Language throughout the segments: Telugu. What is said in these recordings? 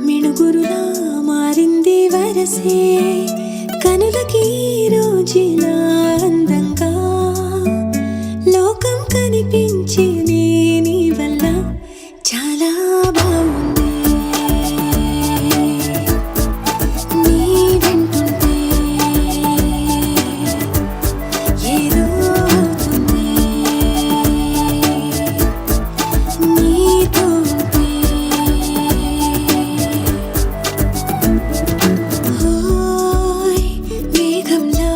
మిణుగురులా మారింది వరసే కనులకి రోజులా అందంగా లోకం కనిపించి నీ వల్ల చాలా బాగుంది నీ వెంటుంటే ఏదో అవుతుంది నీతో ఉంటే ఓయ్ మేఘంలా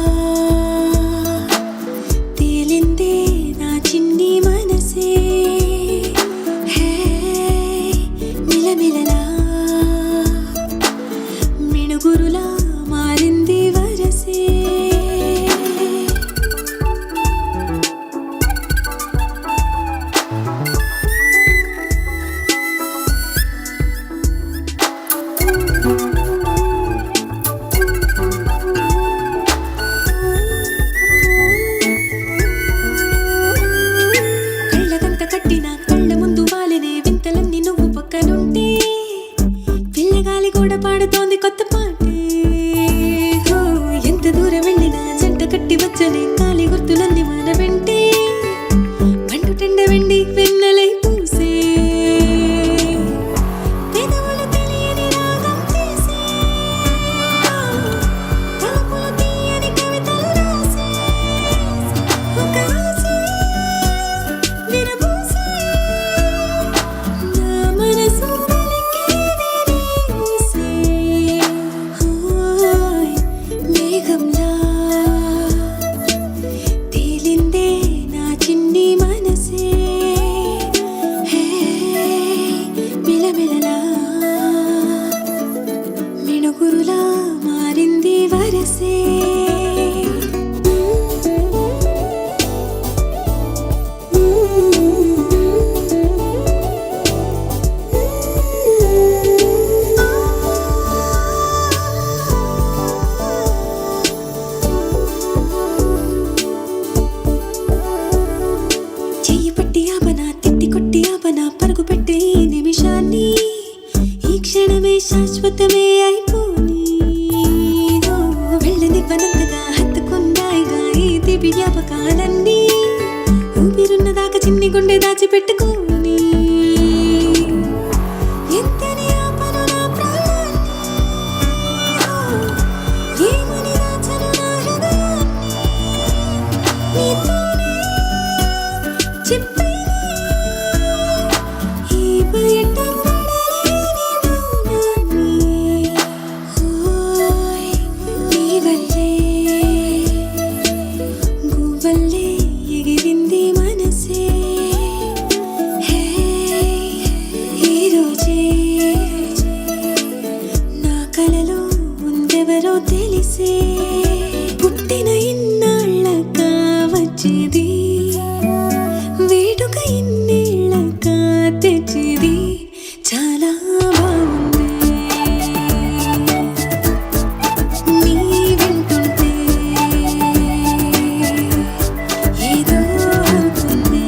తేలిందే నా చిన్ని మనసే హే మిలమిలలా మిణుగురులా మారింది వరసే కళ్ళకంత కట్టిన కళ్ళ ముందు వాలినే వింతలన్నీ నువ్వు పక్కనుంటే పిల్లగాలి కూడా పాడుతోంది కొత్త పాటే హో, ఎంత దూరం వెళ్ళినా జంట కట్టి వచ్చనే కాలి గుర్తులన్నీ మన వెంటే పండుటెండ వెండి వెన్నెలై పూసే పెదవులు తెలియని రాగం తీసే తలుపులు తీయని కవితలు రాసే ఒక ఆశే విరబూసే నా మనసు పలికేది నీ ఊసే ఓయ్ మేఘంలా తేలిందే నా చిన్ని మనసే హే మిలమిలలా మిణుగురులా మారింది వరసే చెయ్యి పట్టి ఆపనా తిట్టి కొట్టి ఆపనా పరుగు పెట్టే ఈ నిమిషాన్ని ఈ క్షణమే శాశ్వతమే అయిపోని ఓ, వెళ్ళనివ్వనంతగా హత్తుకున్నాయిగా ఈ తీపి జ్ఞాపకాలన్నీ ఊపిరున్నదాకా చిన్ని గుండె దాచిపెట్టుకోని ఎంతని ఆపను నా ప్రాణాన్ని ఓ, ఏమని దాచను నా హృదయాన్ని నీతోనే చెప్పేనే ఈ బయట పడలేని మౌనాన్ని ఓయ్ నీ వల్లే గువ్వల్లే ఎగిరింది మనసే హే ఈ రోజే నా కలలో ఉందెవరో తెలిసే పుట్టిన ఇన్నాళ్ళక వచ్చేది వేడుక ఇన్నేళ్ళక తెచ్చేది చాలా బాగుంది నీ వెంటుంటే ఏదో అవుతుంది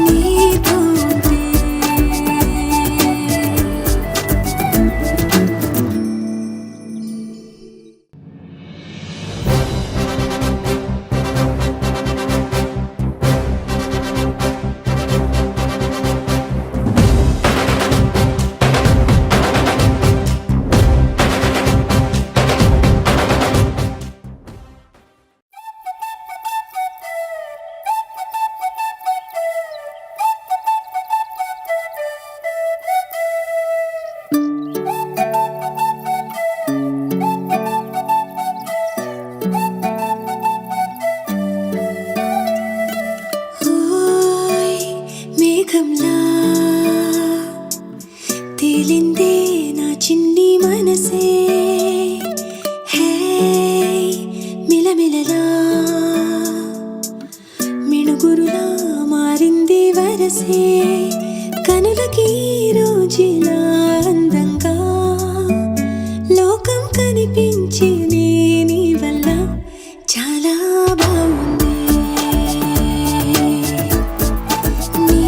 నీతో ఉంటే ఓయ్ మేఘంలా తేలిందే నా చిన్ని మనసే హే మిలమిలలా మిణుగురులా మారింది వరసే కనులకి రోజులా అందంగా లోకం కనిపించి నీ వల్ల చాలా బాగుంది నీ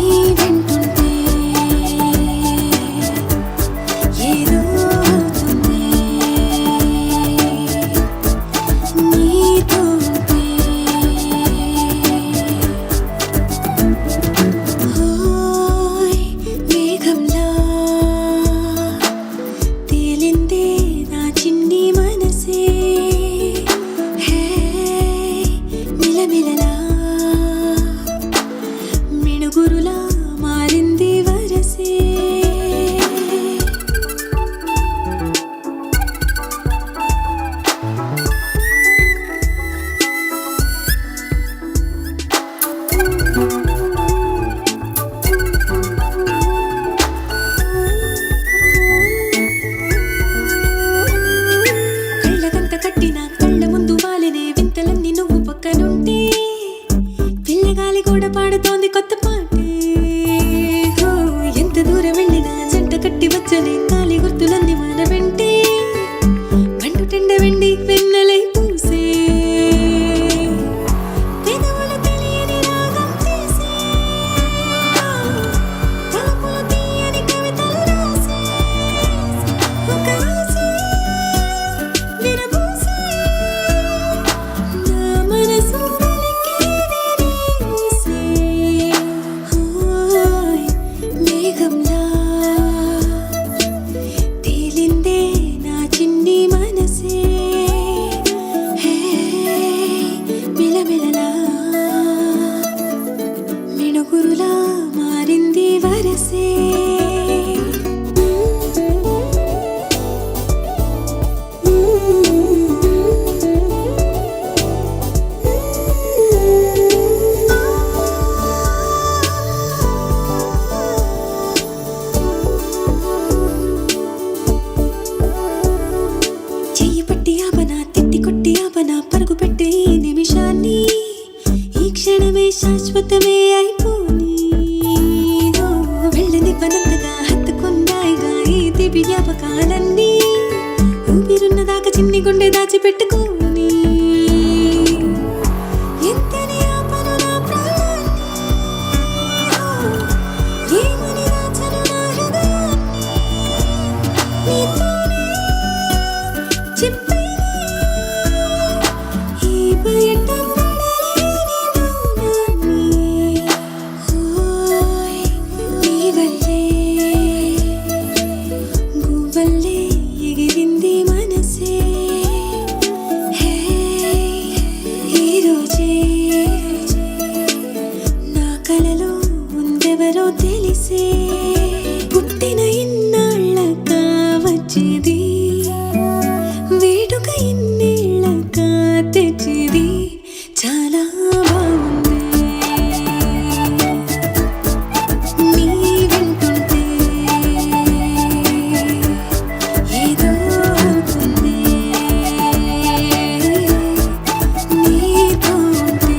వరసే చెయ్యి పట్టి ఆపనా తిట్టి కొట్టి ఆపనా పరుగు పెట్టే ఈ నిమిషాన్ని ఈ క్షణమే శాశ్వతమే అయిపోని వెళ్ళనివ్వనంతగా హత్తుకున్నాయిగా ఈ దివి జ్ఞాపకాలన్నీ ఊపిరున్నదాకా చిన్ని గుండె దాచిపెట్టుకోని ఎంతని ఆపను నా ప్రాణాన్ని ఏమని దాచను నా హృదయాన్ని నీతోనే చెప్పేది ఈ బయట పడలేని మౌనాన్ని ఓయ్ నీ వల్లే గువ్వల్లే ఎగిరింది మనసే హే ఈ రోజే నా కలలో ఉందెవరో తెలిసే పుట్టిన ఇన్నాళ్ళకా వచ్చేది వేడుక ఇన్నేళ్ళకా తెచ్చేది చాలా బాగుంది నీ వింటుంటే ఏదో అవుతుంది నీతో ఉంటే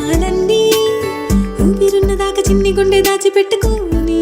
క్షణాలన్నీ ఊపిరున్న దాకా చిన్ని గుండె దాచిపెట్టుకోని